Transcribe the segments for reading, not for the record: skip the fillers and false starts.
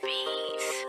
beats.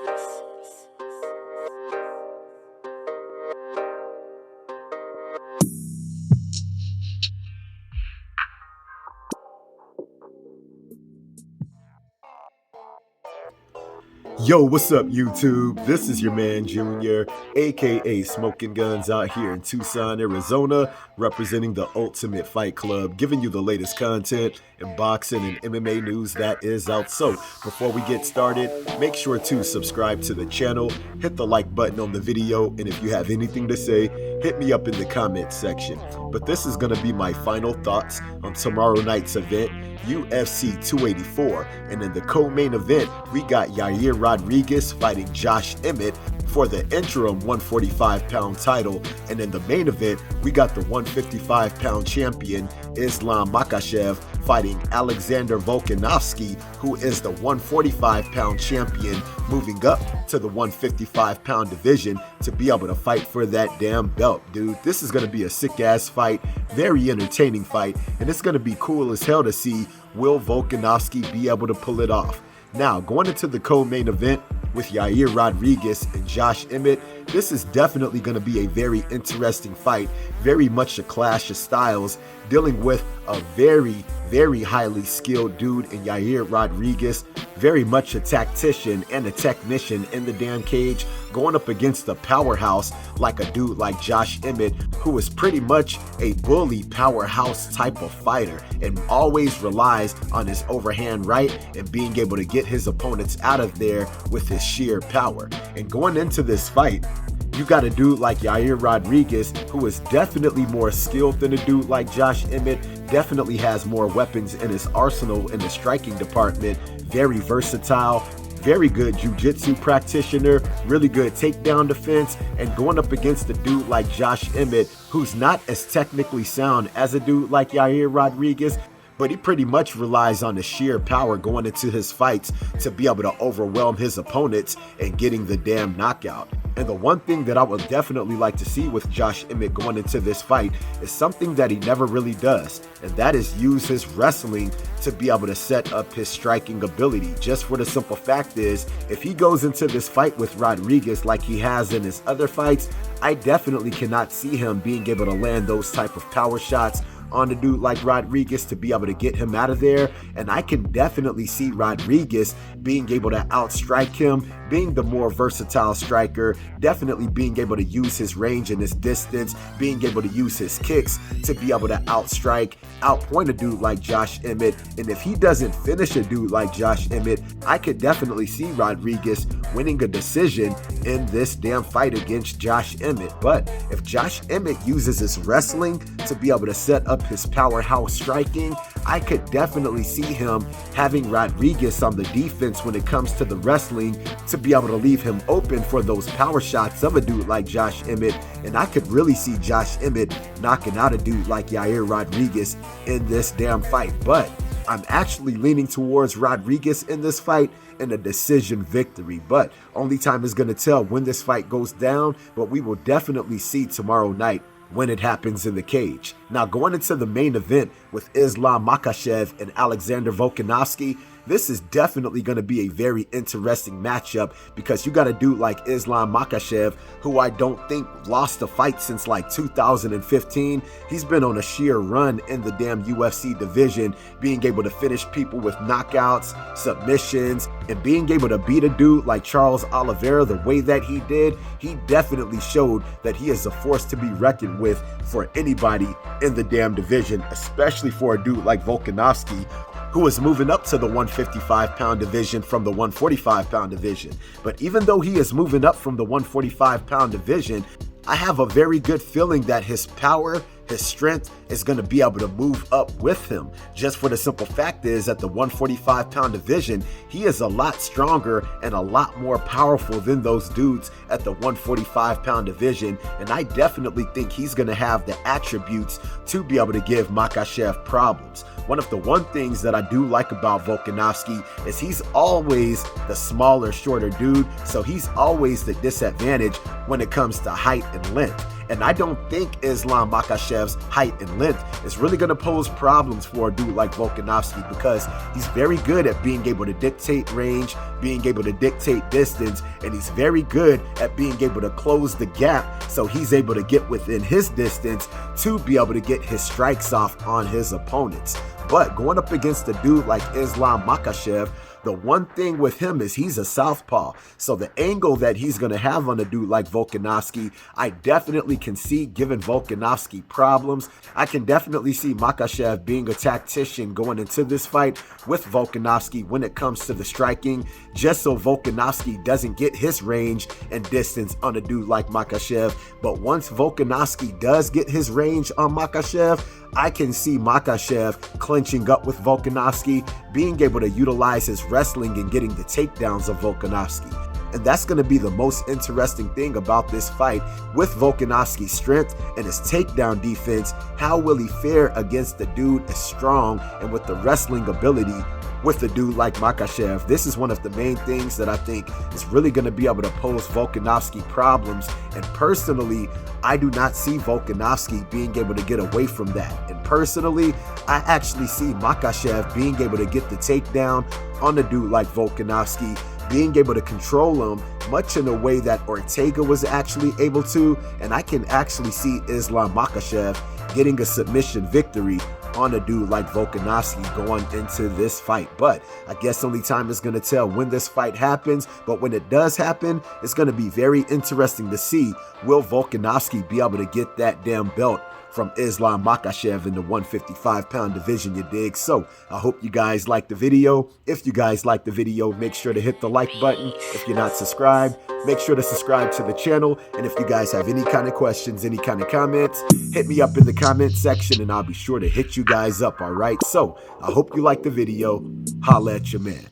Yo, what's up, YouTube? This is your man, Junior, aka Smoking Guns, out here in Tucson, Arizona, representing the Ultimate Fight Club, giving you the latest content in boxing and MMA news that is out. So, before we get started, make sure to subscribe to the channel, hit the like button on the video, and if you have anything to say, hit me up in the comment section. But this is going to be my final thoughts on tomorrow night's event, UFC 284, and in the co-main event, we got Yair Rodriguez fighting Josh Emmett for the interim 145-pound title, and in the main event, we got the 155-pound champion ISLAM MAKHACHEV fighting Alexander Volkanovski, who is the 145-pound champion, moving up to the 155-pound division to be able to fight for that damn belt, dude. This is going to be a sick-ass fight, very entertaining fight, and it's going to be cool as hell to see will Volkanovski be able to pull it off. Now, going into the co-main event with Yair Rodriguez and Josh Emmett, this is definitely going to be a very interesting fight, very much a clash of styles, dealing with a very, very highly skilled dude in Yair Rodriguez, very much a tactician and a technician in the damn cage, going up against a powerhouse like a dude like Josh Emmett, who is pretty much a bully powerhouse type of fighter and always relies on his overhand right and being able to get his opponents out of there with his sheer power. And going into this fight, you got a dude like Yair Rodriguez, who is definitely more skilled than a dude like Josh Emmett, definitely has more weapons in his arsenal in the striking department, very versatile, very good jiu-jitsu practitioner, really good takedown defense, and going up against a dude like Josh Emmett, who's not as technically sound as a dude like Yair Rodriguez, but he pretty much relies on the sheer power going into his fights to be able to overwhelm his opponents and getting the damn knockout. And the one thing that I would definitely like to see with Josh Emmett going into this fight is something that he never really does, and that is use his wrestling to be able to set up his striking ability. Just for the simple fact is, if he goes into this fight with Rodriguez like he has in his other fights, I definitely cannot see him being able to land those type of power shots on a dude like Rodriguez to be able to get him out of there. And I can definitely see Rodriguez being able to outstrike him, being the more versatile striker, definitely being able to use his range and his distance, being able to use his kicks to be able to outstrike, outpoint a dude like Josh Emmett. And if he doesn't finish a dude like Josh Emmett, I could definitely see Rodriguez winning a decision in this damn fight against Josh Emmett. But if Josh Emmett uses his wrestling to be able to set up his powerhouse striking, I could definitely see him having Rodriguez on the defense when it comes to the wrestling to be able to leave him open for those power shots of a dude like Josh Emmett. And I could really see Josh Emmett knocking out a dude like Yair Rodriguez in this damn fight. But I'm actually leaning towards Rodriguez in this fight in a decision victory, but only time is going to tell when this fight goes down, but we will definitely see tomorrow night when it happens in the cage. Now, going into the main event with ISLAM MAKHACHEV and Alexander Volkanovsky, this is definitely going to be a very interesting matchup because you got a dude like ISLAM MAKHACHEV, who I don't think lost a fight since like 2015. He's been on a sheer run in the damn UFC division, being able to finish people with knockouts, submissions, and being able to beat a dude like Charles Oliveira the way that he did. He definitely showed that he is a force to be reckoned with for anybody in the damn division, especially for a dude like Volkanovski, who is moving up to the 155-pound division from the 145-pound division. But even though he is moving up from the 145-pound division, I have a very good feeling that his power, his strength is going to be able to move up with him. Just for the simple fact is, at the 145-pound division, he is a lot stronger and a lot more powerful than those dudes at the 145-pound division, and I definitely think he's going to have the attributes to be able to give Makhachev problems. One of the one things that I do like about Volkanovski is he's always the smaller, shorter dude, so he's always the disadvantage when it comes to height and length. And I don't think Islam Makhachev's height and length is really going to pose problems for a dude like Volkanovski, because he's very good at being able to dictate range, being able to dictate distance, and he's very good at being able to close the gap so he's able to get within his distance to be able to get his strikes off on his opponents. But going up against a dude like Islam Makhachev, the one thing with him is he's a southpaw. So the angle that he's going to have on a dude like Volkanovski, I definitely can see giving Volkanovski problems. I can definitely see Makhachev being a tactician going into this fight with Volkanovski when it comes to the striking, just so Volkanovski doesn't get his range and distance on a dude like Makhachev. But once Volkanovski does get his range on Makhachev, I can see Makhachev clinching up with Volkanovski, being able to utilize his wrestling and getting the takedowns of Volkanovski. And that's going to be the most interesting thing about this fight. With Volkanovski's strength and his takedown defense, how will he fare against the dude as strong and with the wrestling ability with a dude like Makhachev? This is one of the main things that I think is really going to be able to pose Volkanovski problems. And personally, I do not see Volkanovski being able to get away from that. And personally, I actually see Makhachev being able to get the takedown on a dude like Volkanovski, being able to control him much in a way that Ortega was actually able to. And I can actually see Islam Makhachev getting a submission victory on a dude like Volkanovski going into this fight. But I guess only time is going to tell when this fight happens. But when it does happen, it's going to be very interesting to see, will Volkanovski be able to get that damn belt from Islam Makhachev in the 155-pound division, you dig? So I hope you guys like the video. If you guys like the video, make sure to hit the like button. If you're not subscribed, make sure to subscribe to the channel. And if you guys have any kind of questions, any kind of comments, hit me up in the comment section and I'll be sure to hit you guys up, all right? So I hope you like the video. Holla at your man.